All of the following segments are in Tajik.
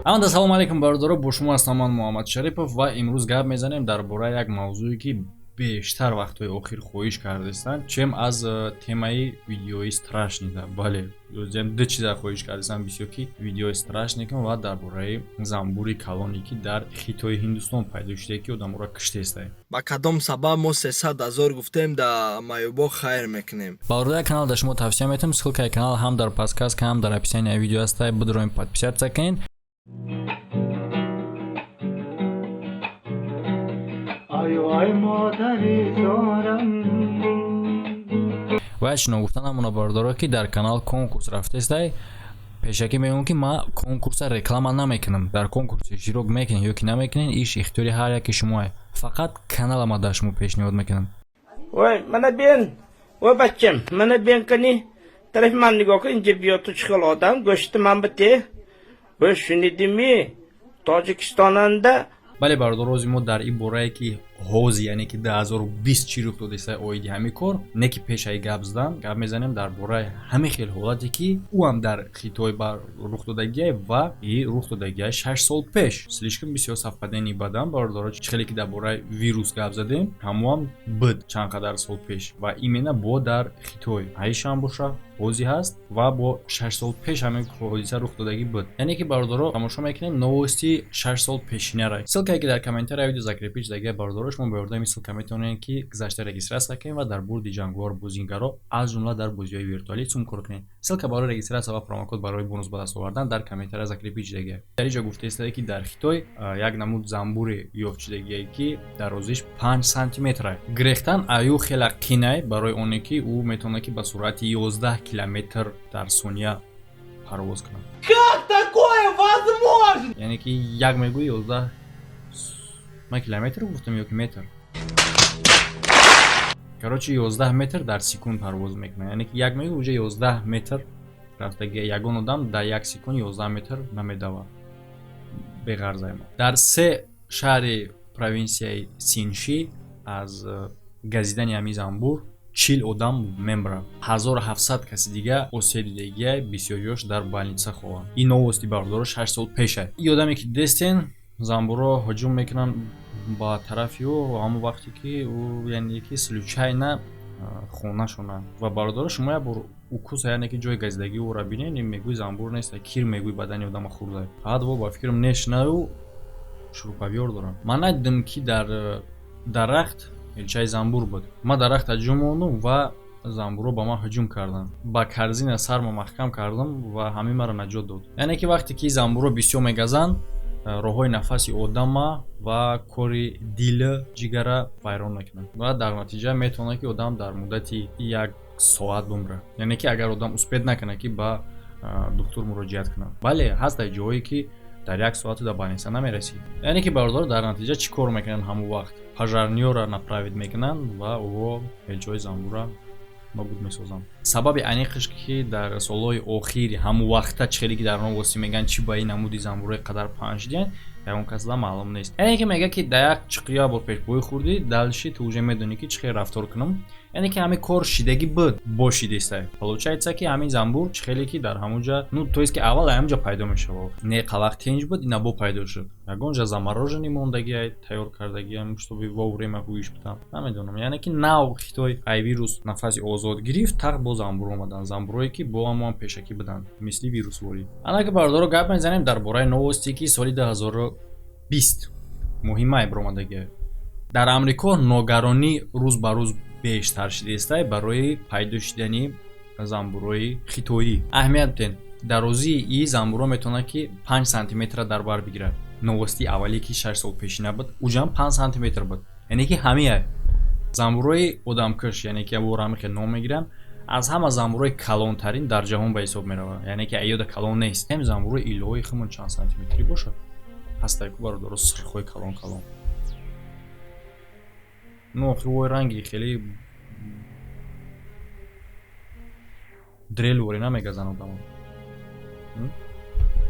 Аманда салом алейкум бародаро, бо шумо ҳастам ман Муҳаммад Шарипов ва имрӯз гап мезанем дар бораи як мавзӯе ки бештар вақтҳои охир хоҳиш кардастанд, чем аз темаи видеои страшнида. Бале, ду чиза хоҳиш кардастанд бисёр ки видеои страшникам ва дар бораи замбури калоне ки дар хитои Ҳиндустон пайдо шуда ки одаморо киштеста. ба кадом сабаб мо 300,000 гуфтем да маёбо хайр мекунем. Бародари канал да шумо тавсия метавонам, ссилкаи канал ҳам дар подсказка, ҳам дар описанияи видео аста. Бидроем подписаться кунед. ва шуно гуфтанамона бародаро ки дар канал конкурс рафтестай. Пешакӣ мегӯям ки ман конкурса реклама намекунам. Дар конкурсе иштирок мекунед ё ки намекунед, иш ихтиёри ҳар яки шумоe. Фақат каналама дар шумо пешниҳод мекунам. Ой, mana ben, ой бачам, mana ben qani taraf man nigоҳ кун, инҷа биёту чихел одам, гӯшти ман бите. Ой, шунидими? Тоҷикистонанда. Бале бародарози мо дар ин борае ки ҳозир, яъне ки 2020 чӣ рух додааст оиди ҳамин кор, не ки пешаи гап задан, гап мезанем дар бораи ҳамин хел ҳолате ки ӯ ҳам дар Хитой рух додагиай ва и рух додагиай 6 сол пеш. Слишком бисёр совпадени бадан бародаро, чӣ хеле ки дар бораи вирус гап задем, ҳамон буд чанд қадар сол пеш ва именно бо дар Хитой айшам боша ҳозир ҳаст ва бо 6 сол пеш ҳамин ҳодиса рух додагӣ буд. Яъне ки бародаро тамошо мекунем новости 6 сол пешинара. Ссилкае ки дар комментарияи видео закрепиш дагия бародаро, шумо бо ёрдами ссилка метавонед ки гузашта регистратсия кунед ва дар бурди ҷангвор бузингаро аз ҷумла дар бозиҳои виртуалӣ сум кор кунед. Ссилка барои регистратсия ва промокод барои бонус ба даст овардан дар комментария закрепиш дагия. Дар инҷа гуфтааст ки дар Хитой як намуд замбуре ёфт шудагие ки дарозиш 5 сантиметр. Гирехтан аю хела қинай барои оне ки ӯ метавонад ки ба суръати 11 километр дар сония парвоз кунад. Как такое возможно? Яъне ки як мегӯи 11 ман километр гуфтам ё ки метр. Короче 11 метр дар секунд парвоз мекунад. Яъне ки як мегӯи уҷа 11 метр рафтагия ягон одам дар як секунд 11 метр намедава. Беғарзай мо. Дар се шаҳри провинсияи Синши аз газидани ҳамин замбур 40 одам мемра, 1700 каси дига осеб дидагия, бисёриёш дар больница хованд. Ин новости бародаро 6 сол пеша. Ин одаме ки дестен замбурро ҳуҷум мекунанд ба тарафи ӯ ҳамон вақте ки ӯ яъне ки случайна хонашона. Ва бародаро шумо як бор укус яъне ки ҷои газидагии ӯро бинед, ин мегӯи замбур нест, кир мегӯи бадани одама хӯрда. Фақат во ба фикрам нешнаву шурупавёр дорам. Ман надидам ки дар дарахт илчаи замбур буд. Ман дарахта ҷумондум ва замбурро ба ман ҳуҷум карданд. Ба карзина сарма маҳкам кардам ва ҳамин маро наҷот дод. Яъне ки вақте ки замбурро бисёр мегазанд, роҳҳои нафаси одама ва кори дили, ҷигара вайрон мекунад. Ва дар натиҷа метавонад ки одам дар муддати 1 соат бимра. Яъне ки агар одам успед накунад ки ба доктор муроҷиат кунад. Бале ҳаста ҷое ки дар 1 соат до больница намерасӣ. Яъне ки бародаро дар натиҷа чӣ кор мекунанд ҳамон вақт? Пожарниёро направид мекунанд ва ӯ ҳелчаи замбура нобуд месозанд. Сабаби аниқаш ки дар солҳои охири ҳамон вақта чӣ хеле ки дар новости мегӯянд чӣ ба ин намуди замбурои қадар паҳн шудиянд, ягон касда маълум нест. Яъне ки мега ки дар як чиқия бор пешбоӣ хӯрдӣ, далши ту уже медонӣ ки чӣ хел рафтор кунам. Яъне ки ҳамин кор шидагӣ буд бошидеста. Получается ки ҳамин замбур чӣ хеле ки дар ҳамонҷа, ну то есть ки аввал ҳамонҷа пайдо мешавад. Не қалақ тинҷ буд, ина бо пайдо шуд. Ягонҷа замороженӣ мондагия, тайёр кардагия, муштоби воврема ҳуиш будам. Намедонам. Яъне ки нав Хитой ай вирус нафаси озод гирифт, так бо замбур омаданд. Замбурое ки бо ҳамон пешакӣ буданд, мисли вирусворӣ. Ана ки бародаро гап мезанем дар бораи новости ки соли 2020 муҳимае биромадагия. Дар Амрико ногаронӣ рӯз ба рӯз бештар шудааст барои пайдо шудани замбурои хитоӣ. Аҳамият ден, дарозии ин замбурро метавонад ки 5 сантиметр дар бар бигирад. Новости аввале ки 6 сол пешина буд, уҷам 5 сантиметр буд. Яъне ки ҳамия замбурои одамкаш, яъне ки аввора ҳамин хел ном мегиранд, аз ҳама замбурои калонтарин дар ҷаҳон ба ҳисоб меравад. Яъне ки айёда калон нест. Ҳам замбурои илоҳи хумон чанд сантиметри бошад. Ҳастай ку бародаро сирхои калон. Ну охир ранги хеле дрелвори намегазан одам.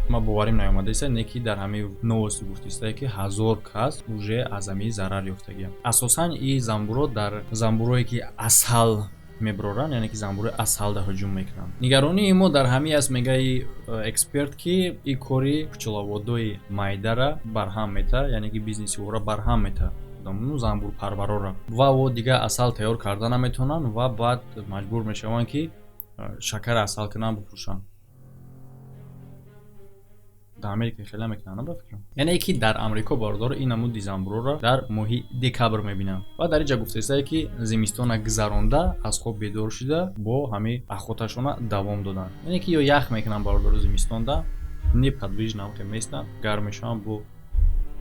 Ма боварим наёмадааст, не ки дар ҳамин новости гуфтааст ки 1000 кас уже аз ҳамин зарар ёфтагианд. Асосан ин замбуро дар замбурое ки асал меброранд, яъне ки занбурои асалда ҳуҷум мекунанд. Нигаронии мо дар ҳамин аст, мегаи эксперт, ки ин кори пучаловодои майдара барҳам мета, яъне ки бизнеси ора барҳам мета занбурпарварора, ва во дига асал тайёр карда наметавонанд ва баъд маҷбур мешаванд ки шакари асал кунанд бифурӯшанд. дар Америка хеле мекунанд ба фикрам. Яъне ки дар Амрико бордор ин намуди занбурора дар моҳи декабр мебинанд ва дар инҷа гуфтааст ки зимистона гузаронда аз хоб бедор шуда бо ҳамин ахоташона давом доданд. Яъне ки ё ях мекунанд бордор зимистонда, неподвижна меистанд, гарм мешаванд бо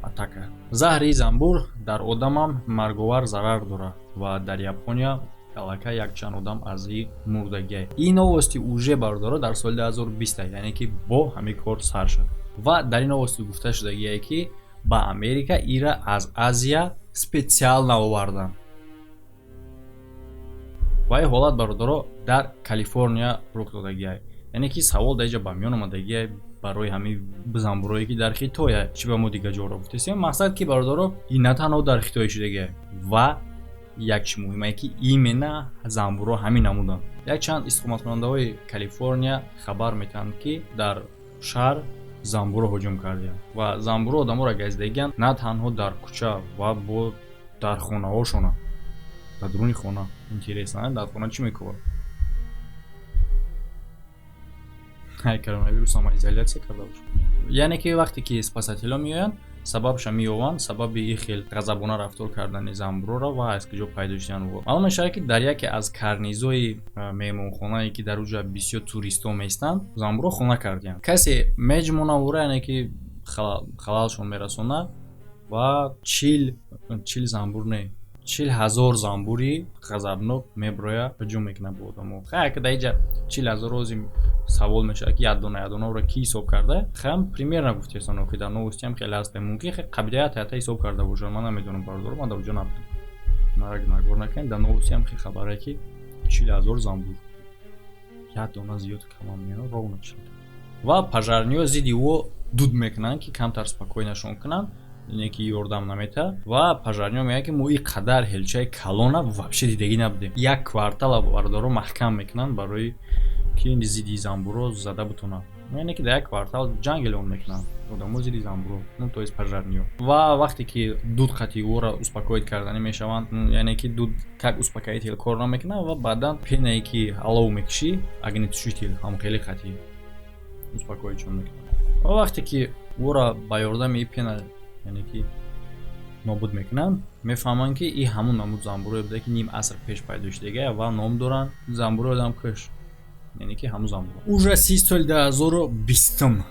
атака. Заҳри занбур дар одамам марговар зарар дорад ва дар Япония аллакай якчанд одам аз ин мурдагӣ. Ин новости уже бардора дар соли 2020, яъне ки бо ҳамин кор сар шуд. Ва дар ин новости гуфта шудагие ки ба Америка ира аз Азия специал наоварданд. Ва ин ҳолат бародаро дар Калифорния рух додагие. Яъне ки савол дар инҷа ба миён омадагие барои ҳамин занбурое ки дар Хитое, чӣ ба мо дига ҷора гуфтесем. Мақсад ки бародаро ин на танҳо дар Хитое шудагие ва як чиз муҳиме ки именно занбурҳо ҳамин намуданд. Якчанд истиқоматкунандаҳои Калифорния хабар метиҳанд ки дар шаҳр занбурҳо ҳуҷум карданд ва занбурҳо одаморо газидагиянд на танҳо дар кӯча ва бо дар хонаҳошона, дар дуруни хона. Интересно, дар хона чӣ мекунад? Коронавирус ҳама изолятсия карда бошад. Яъне ки вақте ки спасателиҳо меоянд, сабабша меёванд, сабаби ин хел ғазабона рафтор кардани занбурора ва аз куҷо пайдо шудан. Маълум мешавад ки дар яке аз карнизои меҳмонхонае ки дар уҷа бисёр туристо меистанд, занбурҳо хона карданд. Касе меҷмона вора, яъне ки халалшон мерасонад ва 40 занбур не 40,000 занбури ғазабнок меброя ҳуҷум мекунад ба одамо. Хай ки дар инҷа 40,000 розим савол мешавад ки ядонаро ки ҳисоб карда. Хам примерно гуфтесано ки дар новости ҳам хеле аст. Мумкин қабилият ҳата ҳисоб карда бошад. Ман намедонам бардор, ман дар уҷа набудам. Марак нагор накунед. Дар новости ҳам хеле хабаре ки 40,000 занбур. Як дона зиёд камам меёд, ровно 40. Ва пожарниҳо зидди во дуд мекунанд ки камтар спокойнашон кунанд. Яъне ки ёрдам намета ва пожарниҳо мегӯянд ки мо ин қадар ҳелчаи калона вообще дидагӣ набудем. Як квартал бардоро маҳкам мекунанд барои ки зидди занбурҳо зада бутонанд. Яъне ки дар як квартал ҷанг эълон мекунанд одамо зидди занбурҳо, ну то есть пожарниҳо. Ва вақте ки дуд қатъи ора успокоит карданӣ мешаванд, яъне ки дуд как успокоител кор намекунад ва баъдан пенае ки алов мекушӣ, огнетушитель ҳам хеле қатъи успокоитшон мекунад. Ва вақте ки ора ба ёрдами пена яъне ки нобуд мекунанд, мефаҳманд ки ин ҳамун намуд занбурое буда ки ним аср пеш пайдо шудагия ва ном доранд занбурои одамкуш. Яъне ки ҳамун занбурҳо. Уже 30 соли 2020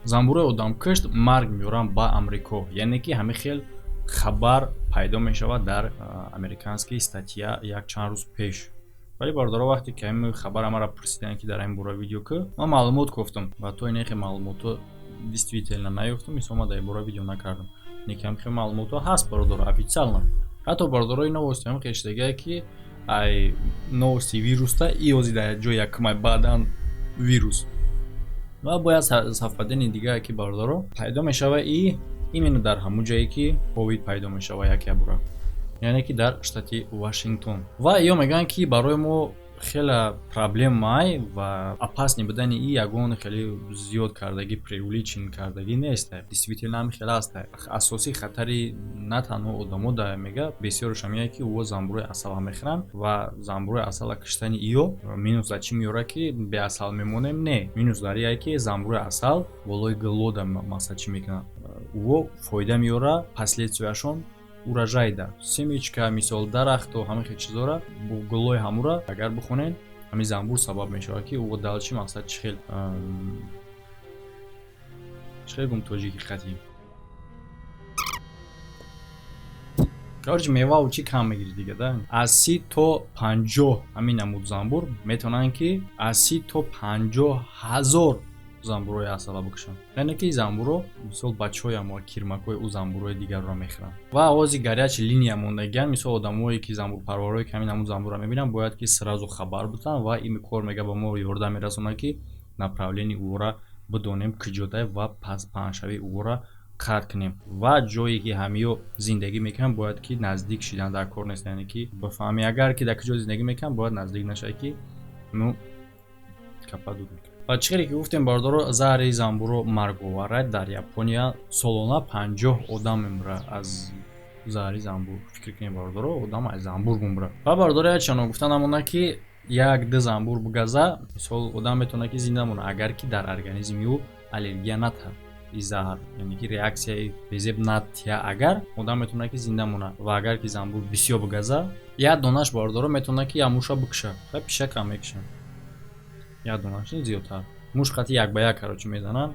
занбурои одамкуш марг меоранд ба Амрико. Яъне ки ҳамин хел хабар пайдо мешавад дар американски статья якчанд рӯз пеш. Вале бардора вақте ки ҳамин хабар амара пурсиданд ки дар ин бора видео ки ман маълумот гуфтам ва то ин хел маълумото действительно наёфтам, мисол ман дар ин бора видео накардам. Некам хел маълумото ҳаст бардора официально. Ҳатто бардораи новости ҳам хештагия ки ай новости вируста иёзи дар ҷои якумай баъдан вирус. Ва бояд сафҳадани дигаа ки бардора пайдо мешава именно дар ҳамун ҷое ки ковид пайдо мешава як бура. Яъне ки дар штати Вашингтон. Ва ё мегӯянд ки барои мо хеле проблемаи ва опасни будани ин ягон хеле зиёд кардагӣ, преувеличен кардагӣ нест. Действительно ҳам хеле аст. Асосии хатари на танҳо одамо да мега бисёршон меяд ки во занбурои асала мехӯранд ва занбурои асала куштани иё минус за чӣ меёрад ки беасал мемонем. Не, минус дар ин ки занбурои асал болои галода мақсад чӣ мекунад. Во фоида меёрад, последствияшон урожай да семечка, мисол дарахто, ҳамин хел чизора бо гулои ҳамура агар бихонен, ҳамин занбур сабаб мешавад ки ӯ дал чӣ мақсад чӣ хел гум тоҷики қатъи. Короче мевау чӣ кам мегирӣ дига да. Аз 30 то 50 ҳамин намуд занбур метавонанд ки аз 30 то 50,000 занбурои асала бикушанд. Яъне ки занбуро мисол бачаҳои ама кирмакҳои ӯ занбурои дигарро мехӯранд. Ва овози гарячи линия мондагиан мисол одамое ки занбурпарварое ки ҳамин намуд занбурро мебинанд бояд ки сразу хабар бутанд ва ин кор мега ба мо ёрдам мерасонад ки направлени ӯра бидонем куҷода ва пас паҳншавии ӯра خرد کنیم و جایی که همیو زندگی میکنن باید که نزدیک شدن در کار نیست، یعنی که بفهمی اگر که در کجا زندگی میکنن باید نزدیک نشه که نو کپا دور میکنه. و چیزی که گفتیم باردارو زهر زنبورو مرگواره در یاپونیا سالانه 50 آدم میمیره از زهر زنبور. فکر کنید باردارو آدم از زنبور میمیره. و باردارو چنان گفتن همونه که یک دو زنبور بگزه مثال آدم میتونه که زنده مونه اگر که در ارگانیسم یو الرژی نته زهر، یعنی که ریاکسیای بزیب نتیا اگر آدم میتونه که زنده مونه و اگر که زنبور بسیار بگزه یا دونش باردارو میتونه که یاموشا بکشه و پیشه کم میکشه یا دونش زیادتر موش قطعی یک به یک کارچ میزنن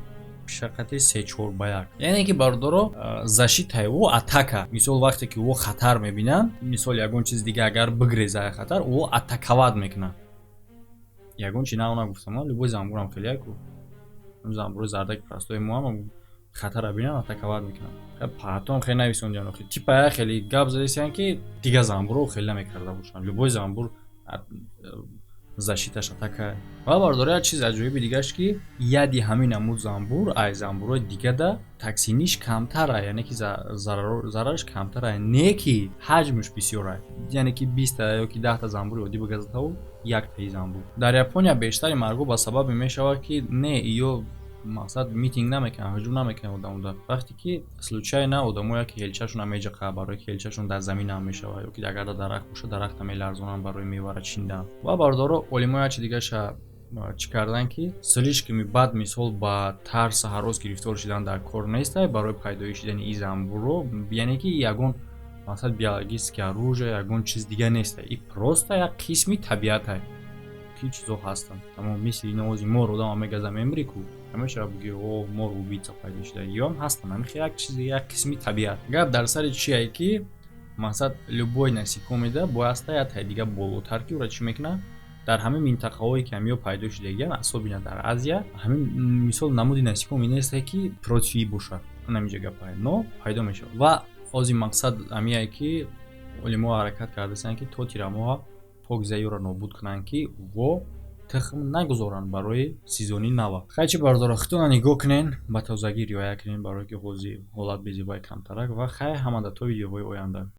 پیشه قطعی 3-4 به یک، یعنی که باردارو защита و атака مثال وقتی که او خطر میبینن مثال یگون چیز دیگه اگر بگریزه خطر او атаковать میکنه یگون چی نه اونا گفتم لبوی زنبور هم خیلی کو زنبور زردک پرستوی مو هم خطر ببینن атаковать میکنن. پاتون خیلی نویسون جانو خیلی تیپا خیلی گپ زدیسن که دیگه زنبورو خیلی نمیکرده باشن لبوی زنبور защиташ атака. ва бардори чиз аҷоиби дигаш ки яди ҳамин амуд занбур ай занбурҳои дигада токсиниш камтара, яъне ки зарараш камтара, не ки ҳаҷмаш бисёра, яъне ки 20 ё ки 10 занбури оддӣ бигазатаву як таи занбур. дар Япония бештари маргҳо ба сабаби мешавад ки не ё мақсад митинг намекунад, ҳуҷум намекунад одамода, вақте ки случай на одамое ки ҳелчашон меҷақад, барои ки ҳелчашон дар замин ҳам мешавад ё ки агар дарахт боша дарахта меларзонанд барои мевара чиндан. ва бардоро олимои ачи дигаша чӣ кардан ки слишкоми бад мисол ба тарса ҳарос гирифтор шудан дар кор нестай барои пайдоӣ шудани ин занбурро, яъне ки ягон мақсад биологически оружие ягон чиз дига неста, ин просто як қисми табиате ки чизо ҳастанд. тамом мисли навози мор одам мегаза мемри ку ҳамеша буги о мор убийца пайдо шуда ём ҳастанд, ҳамин як чизи як қисми табиат. гап дар сари чие ки мақсад любой насикомида бояста я тай дига болотар ки ура чӣ мекунад дар ҳамин минтақаҳое ки ҳамиё пайдо шудагиян асобина дар Азия ҳамин мисол намуди насикоми несте ки противӣ бошад намиҷа гапае но пайдо мешавад. ва ози мақсад ҳамие ки олимо ҳаракат кардасанд ки то тирамоҳа покзаёро нобуд кунанд ки во тухм нагузоранд барои сезони нава. хайчи бардора хитона нигоҳ кунен, ба тозагӣ риоя кунен барои ки ҳози ҳолат безебои камтарак ва хай ҳама да то видеоҳои оянда.